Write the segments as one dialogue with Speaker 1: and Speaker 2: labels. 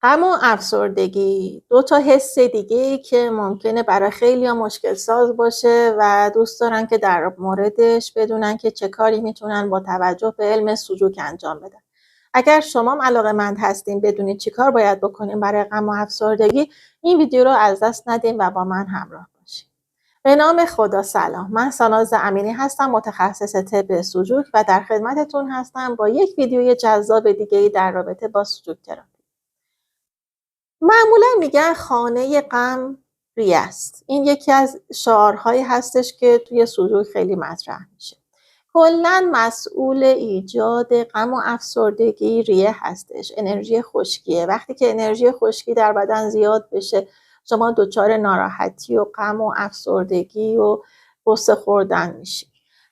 Speaker 1: غم و افسردگی دو تا حس دیگه‌ای که ممکنه برای خیلی‌ها مشکل ساز باشه و دوست دارن که در موردش بدونن که چه کاری میتونن با توجه به علم سلوک انجام بدن. اگر شما هم علاقه‌مند هستین بدونید چیکار باید بکنین برای غم و افسردگی، این ویدیو رو از دست ندین و با من همراه باشین. به نام خدا سلام. من ساناز امینی هستم، متخصص طب سلوک و در خدمتتون هستم با یک ویدیوی جذاب دیگه‌ای در رابطه با سلوک تراپی. معمولا میگن خانه غم ریه است. این یکی از شعارهایی هستش که توی سلوک خیلی مطرح میشه. کلاً مسئول ایجاد غم و افسردگی ریه هستش، انرژی خشکیه. وقتی که انرژی خشکی در بدن زیاد بشه، شما دچار ناراحتی و غم و افسردگی و غصه خوردن میشید.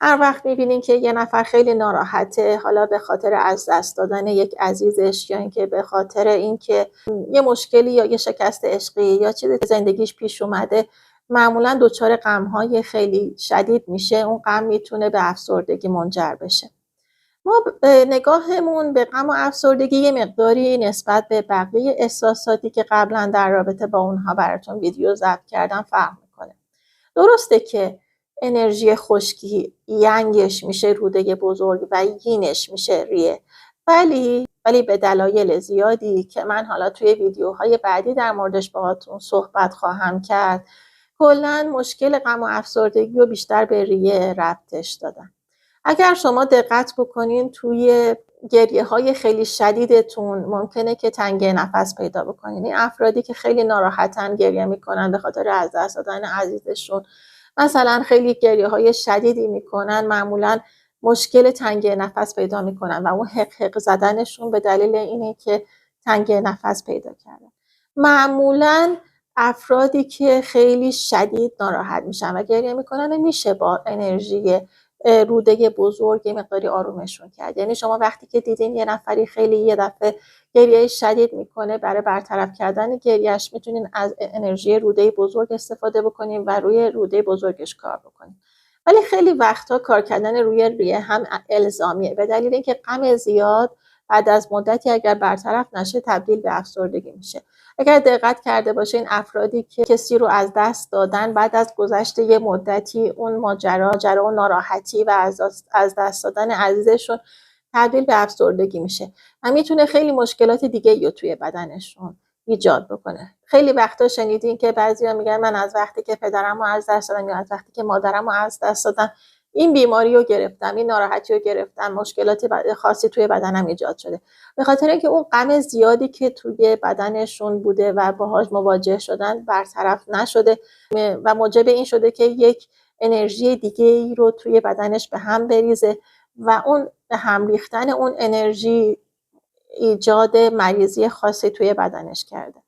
Speaker 1: هر وقت میبینین که یه نفر خیلی ناراحته، حالا به خاطر از دست دادن یک عزیزش یا اینکه به خاطر اینکه یه مشکلی یا یه شکست عشقی یا چیزی زندگیش پیش اومده، معمولا دچار غم‌های خیلی شدید میشه. اون غم میتونه به افسردگی منجر بشه. ما نگاهمون به غم و افسردگی یه مقداری نسبت به بقیه احساساتی که قبلا در رابطه با اونها براتون ویدیو ضبط کردم فرق میکنه. درسته که انرژی خشکی ینگش میشه روده بزرگ و یینش میشه ریه، ولی به دلایل زیادی که من حالا توی ویدیوهای بعدی در موردش باهاتون صحبت خواهم کرد، کلاً مشکل غم و افسردگی رو بیشتر به ریه ربطش دادن. اگر شما دقت بکنین توی گریه‌های خیلی شدیدتون ممکنه که تنگی نفس پیدا بکنین. این افرادی که خیلی ناراحتن گریه میکنن به خاطر از دست دادن عزیزشون، مثلا خیلی گریه‌های شدیدی میکنن، معمولا مشکل تنگی نفس پیدا میکنن و اون حق زدنشون به دلیل اینه که تنگی نفس پیدا کردن. معمولا افرادی که خیلی شدید ناراحت میشن و گریه میکنن میشه با انرژی روده بزرگ یه مقداری آرومشون کرد. یعنی شما وقتی که دیدین یه نفری خیلی یه دفعه گریه شدید میکنه، برای برطرف کردن گریهش میتونین از انرژی روده بزرگ استفاده بکنین و روی روده بزرگش کار بکنین. ولی خیلی وقتا کار کردن روی ریه هم الزامیه، به دلیل اینکه غم زیاد بعد از مدتی اگر برطرف نشه تبدیل به افسردگی میشه. اگر دقت کرده باشین افرادی که کسی رو از دست دادن، بعد از گذشت یه مدتی اون ماجرا و ناراحتی و از دست دادن عزیزشون تبدیل به افسردگی میشه و میتونه خیلی مشکلات دیگه رو توی بدنشون ایجاد بکنه. خیلی وقتا شنیدین که بعضیا میگن من از وقتی که پدرمو از دست دادم یا از وقتی که مادرمو از دست دادم این بیماری رو گرفتم، این ناراحتی رو گرفتم، مشکلات خاصی توی بدنم ایجاد شده. به خاطر اینکه اون غم زیادی که توی بدنشون بوده و باهاش مواجه شدن برطرف نشده و موجب این شده که یک انرژی دیگه ای رو توی بدنش به هم بریزه و اون به هم ریختن اون انرژی ایجاد مریضی خاصی توی بدنش کرده.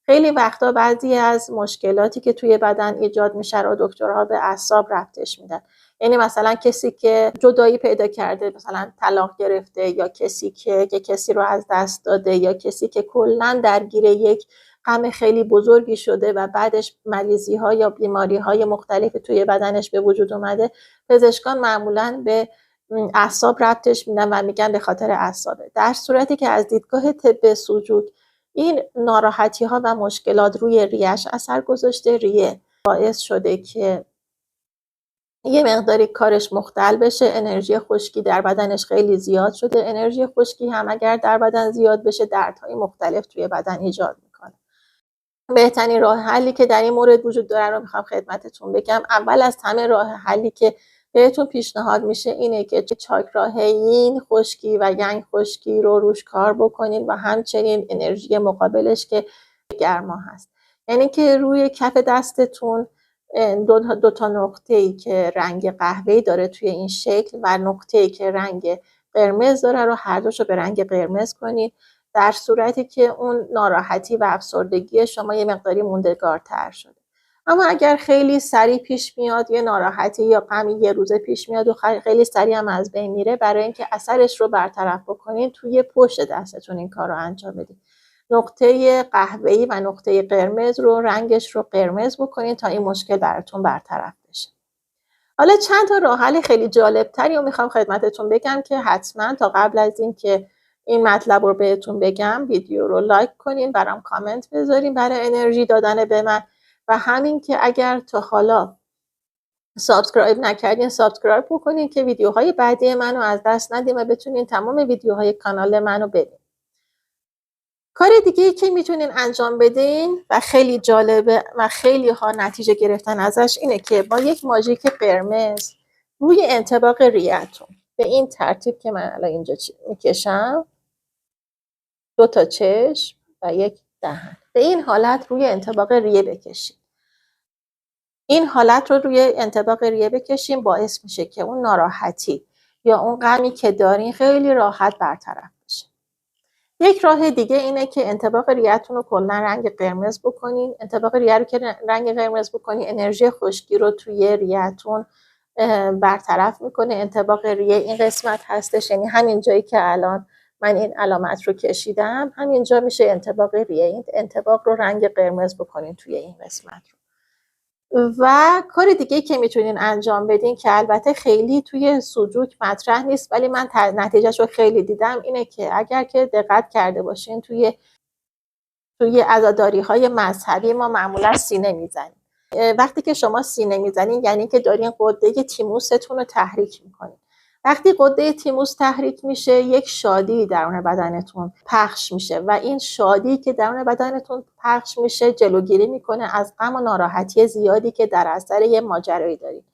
Speaker 1: خیلی وقتا بعضی از مشکلاتی که توی بدن ایجاد میشه رو دکترها به اعصاب ربطش میدن. یعنی مثلا کسی که جدایی پیدا کرده، مثلا طلاق گرفته، یا کسی که کسی رو از دست داده، یا کسی که کلا درگیر یک غم خیلی بزرگی شده و بعدش مریضی ها یا بیماری های مختلفی توی بدنش به وجود اومده، پزشکان معمولاً به اعصاب ربطش میدن و میگن به خاطر اعصابه. در صورتی که از دیدگاه طب سلوک این ناراحتی ها و مشکلات روی ریه‌اش اثر گذاشته، ریه باعث شده که یه مقداری کارش مختل بشه، انرژی خشکی در بدنش خیلی زیاد شده. انرژی خشکی هم اگر در بدن زیاد بشه دردهای مختلف توی بدن ایجاد میکنه. بهترین راه حلی که در این مورد وجود داره رو میخوام خدمتتون بگم. اول از همه راه حلی که بهتون پیشنهاد میشه اینه که چاکراه یین خشکی و یانگ خشکی رو روش کار بکنین و همچنین انرژی مقابلش که گرما هست. یعنی که روی کف دستتون دو تا نقطه‌ای که رنگ قهوه‌ای داره توی این شکل و نقطه‌ای که رنگ قرمز داره رو هر دوشو به رنگ قرمز کنید، در صورتی که اون ناراحتی و افسردگی شما یه مقداری موندگارتر شده. اما اگر خیلی سریع پیش میاد، یه ناراحتی یا غمی یه روزه پیش میاد و خیلی سریع هم از بین میره، برای اینکه اثرش رو برطرف بکنین توی پشت دستتون این کار رو انجام بدید. نقطه قهوه‌ای و نقطه قرمز رو رنگش رو قرمز بکنین تا این مشکل براتون برطرف بشه. حالا چند تا راه حل خیلی جالب تری رو میخوام خدمتتون بگم که حتما تا قبل از این که این مطلب رو بهتون بگم ویدیو رو لایک کنین، برام کامنت بذارین برای انرژی دادن به من، و همین که اگر تا حالا سابسکرایب نکردین سابسکرایب بکنین که ویدیوهای بعدی منو از دست ندین و بتونین تمام ویدیوهای کانال منو ببینین. کار دیگه که میتونین انجام بدین و خیلی جالبه و خیلی ها نتیجه گرفتن ازش اینه که با یک ماژیک قرمز روی انطباق ریه‌تون به این ترتیب که من الان اینجا میکشم، 2 تا چشم و یک دهن، به این حالت روی انطباق ریه بکشید. این حالت رو روی انطباق ریه بکشیم باعث میشه که اون ناراحتی یا اون غمی که دارین خیلی راحت برطرف بشه. یک راه دیگه اینه که انطباق ریه‌تون رو کلا رنگ قرمز بکنین. انطباق ریه رو که رنگ قرمز بکنین انرژی خشکی رو توی ریه‌تون برطرف میکنه. انطباق ریه این قسمت هستش، یعنی همین جایی که الان من این علامت رو کشیدم همینجا میشه انطباق ریه. این انطباق رو رنگ قرمز بکنین توی این قسمت رو. و کار دیگه که میتونین انجام بدین که البته خیلی توی سوجوک مطرح نیست ولی من نتیجهش رو خیلی دیدم، اینه که اگر که دقت کرده باشین توی عزاداری‌های مذهبی ما معمولا سینه میزنیم. وقتی که شما سینه میزنین یعنی که دارین غده تیموستون رو تحریک میکنین. وقتی غده تیموس تحریک میشه یک شادی درون بدنتون پخش میشه و این شادی که درون بدنتون پخش میشه جلوگیری میکنه از غم و ناراحتی زیادی که در اثر یه ماجرایی دارید.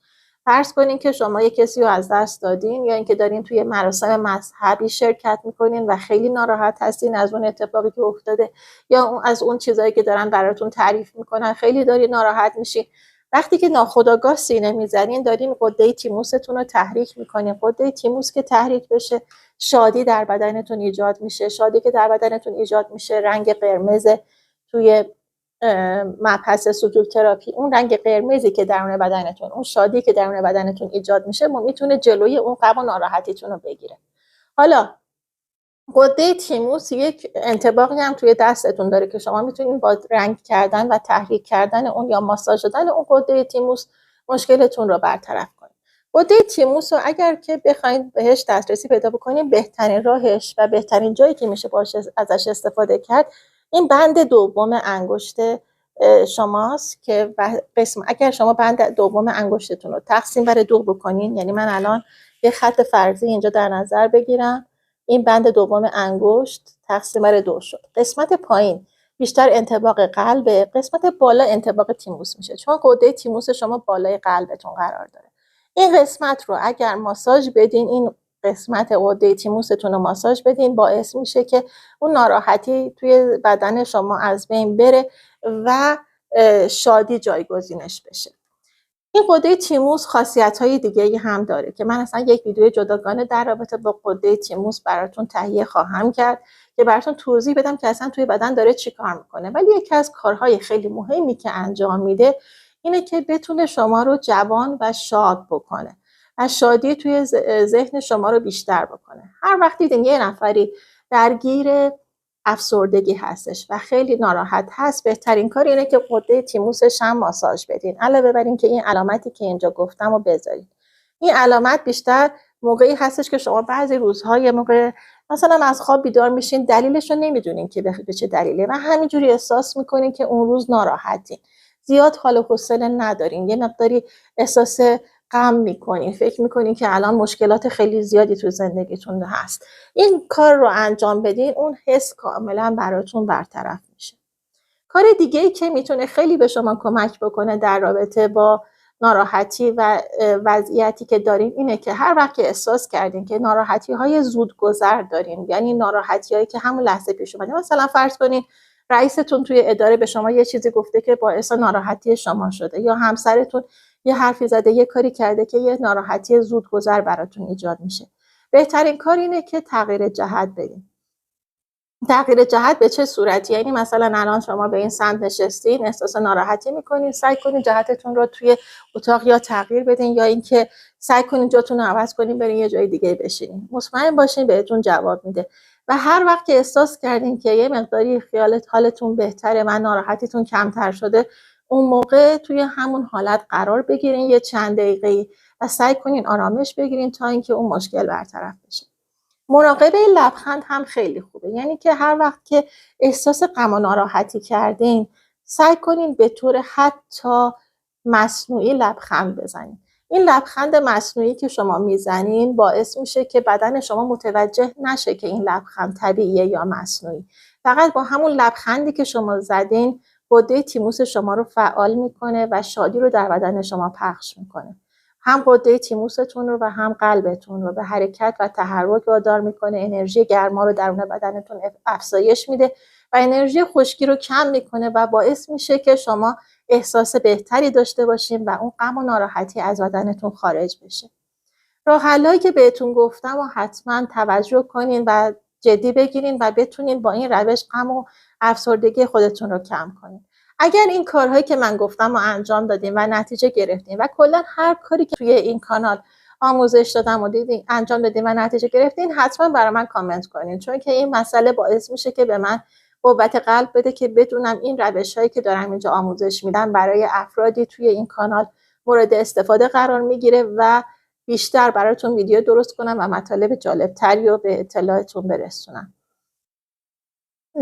Speaker 1: فرض کنین که شما یک کسی رو از دست دادین یا اینکه دارین توی مراسم مذهبی شرکت میکنین و خیلی ناراحت هستین از اون اتفاقی که افتاده یا از اون چیزایی که دارن براتون تعریف میکنن، خیلی دارین ناراحت میشین. وقتی که ناخودآگاه سینه میزنین دارین غده تیموستون رو تحریک میکنین. غده تیموس که تحریک بشه شادی در بدنتون ایجاد میشه. شادی که در بدنتون ایجاد میشه رنگ قرمز توی مبحث سوجوک تراپی، اون رنگ قرمزی که درون بدنتون، اون شادی که درون بدنتون ایجاد میشه میتونه جلوی اون غم و ناراحتیتون رو بگیره. حالا غده تیموس یک انطباقی هم توی دستتون داره که شما میتونید با رنگ کردن و تحریک کردن اون یا ماساژ دادن اون غده تیموس مشکلتون رو برطرف کنید. غده تیموس رو اگر که بخواید بهش دسترسی پیدا بکنید، بهترین راهش و بهترین جایی که میشه ازش استفاده کرد این بند دوم انگشت شماست که اگر شما بند دوم انگشتتون رو تقسیم بر 2 بکنین، یعنی من الان یه خط فرضی اینجا در نظر بگیرم، این بند دوم انگشت تقسیم بر 2 شد. قسمت پایین بیشتر انطباق قلبه، قسمت بالا انطباق تیموس میشه چون غده تیموس شما بالای قلبتون قرار داره. این قسمت رو اگر ماساژ بدین، این قسمت غده تیموستون رو ماساژ بدین، باعث میشه که اون ناراحتی توی بدن شما از بین بره و شادی جایگزینش بشه. این غده تیموس خاصیت‌های دیگه‌ای هم داره که من اصلا یک ویدیو جداگانه در رابطه با غده تیموس براتون تهیه خواهم کرد که براتون توضیح بدم که اصلا توی بدن داره چی کار میکنه. ولی یکی از کارهای خیلی مهمی که انجام میده اینه که بتونه شما رو جوان و شاد بکنه و شادی توی ذهن شما رو بیشتر بکنه. هر وقت دیدین یه نفری درگیر افسردگی هستش و خیلی ناراحت هست، بهترین کار اینه که غده تیموسش هم ماساژ بدین. علاوه بر این که این علامتی که اینجا گفتم رو بذارید. این علامت بیشتر موقعی هستش که شما بعضی روزها یه موقع مثلا از خواب بیدار میشین دلیلش رو نمیدونین که به چه دلیله و همینجوری احساس میکنین که اون روز ناراحتین، زیاد حال و حوصله ندارین، یه مقداری احساس غم میکنین، فکر میکنین که الان مشکلات خیلی زیادی تو زندگیتون هست. این کار رو انجام بدین اون حس کاملا براتون برطرف میشه. کار دیگه‌ای که میتونه خیلی به شما کمک بکنه در رابطه با ناراحتی و وضعیتی که دارین اینه که هر وقت که احساس کردین که ناراحتی‌های زودگذر دارین، یعنی ناراحتی‌هایی که همون لحظه پیش اومده، مثلا فرض کنین رئیستون توی اداره به شما یه چیزی گفته که باعث ناراحتی شما شده یا همسرتون یه حرفی زده، یه کاری کرده که یه ناراحتی زودگذر براتون ایجاد میشه، بهترین کار اینه که تغییر جهت بدین. تغییر جهت به چه صورتی؟ یعنی مثلا الان شما به این سمت نشستین، احساس ناراحتی میکنین، سعی کنین جهتتون رو توی اتاق یا تغییر بدین یا اینکه سعی کنین جاتون رو عوض کنین برین یه جای دیگه بشینین. مطمئن باشین بهتون جواب میده. و هر وقت که احساس کردین که یه مقداری حالتون بهتره و ناراحتیتون کمتر شده، اون موقع توی همون حالت قرار بگیرین یه چند دقیقه‌ای و سعی کنین آرامش بگیرین تا اینکه اون مشکل برطرف بشه. مراقبه لبخند هم خیلی خوبه، یعنی که هر وقت که احساس غم و ناراحتی کردین سعی کنین به طور حتی مصنوعی لبخند بزنین. این لبخند مصنوعی که شما میزنین باعث میشه که بدن شما متوجه نشه که این لبخند طبیعیه یا مصنوعی. فقط با همون لبخندی که شما زدین غده تیموس شما رو فعال میکنه و شادی رو در بدن شما پخش میکنه. هم غده تیموستون رو و هم قلبتون رو به حرکت و تحرک وادار میکنه، انرژی گرما رو درون بدنتون افزایش میده و انرژی خشکی رو کم میکنه و باعث میشه که شما احساس بهتری داشته باشین و اون غم و ناراحتی از بدنتون خارج بشه. راه حلایی که بهتون گفتم و حتما توجه کنین و جدی بگیرین و بتونین با این روش غم و افسردگی خودتون رو کم کنین. اگر این کارهایی که من گفتم رو انجام دادین و نتیجه گرفتین و کلا هر کاری که توی این کانال آموزش دادم و دیدین انجام دادین و نتیجه گرفتین، حتما برای من کامنت کنین، چون که این مسئله باعث میشه که به من قوت قلب بده که بدونم این روش‌هایی که دارم اینجا آموزش میدم برای افرادی توی این کانال مورد استفاده قرار میگیره و بیشتر براتون ویدیو درست کنم و مطالب جالبتری رو به اطلاعتون برسونم.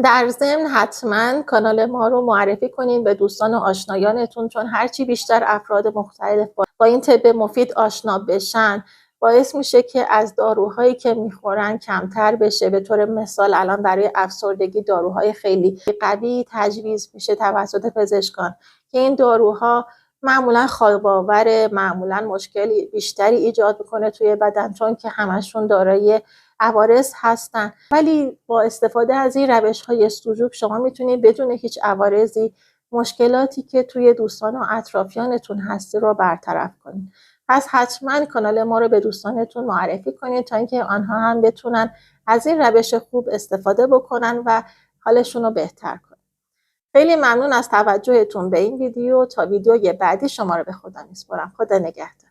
Speaker 1: در ضمن حتما کانال ما رو معرفی کنین به دوستان و آشنایانتون، چون هرچی بیشتر افراد مختلف با این طب مفید آشنا بشن باعث میشه که از داروهایی که میخورن کمتر بشه. به طور مثال الان برای افسردگی داروهای خیلی قوی تجویز میشه توسط پزشکان که این داروها معمولا خواب‌آور، معمولا مشکل بیشتری ایجاد میکنه توی بدن، چون که همشون دارای عوارض هستن. ولی با استفاده از این روش‌های سوژوک شما میتونید بدون هیچ عوارضی مشکلاتی که توی دوستان و اطرافیانتون هستی رو برطرف کنید. پس حتما کانال ما رو به دوستانتون معرفی کنید تا اینکه آنها هم بتونن از این روش خوب استفاده بکنن و حالشون رو بهتر کنن. خیلی ممنون از توجهتون به این ویدیو. تا ویدیوی بعدی شما رو به خدا میسپارم. خدا نگهدار.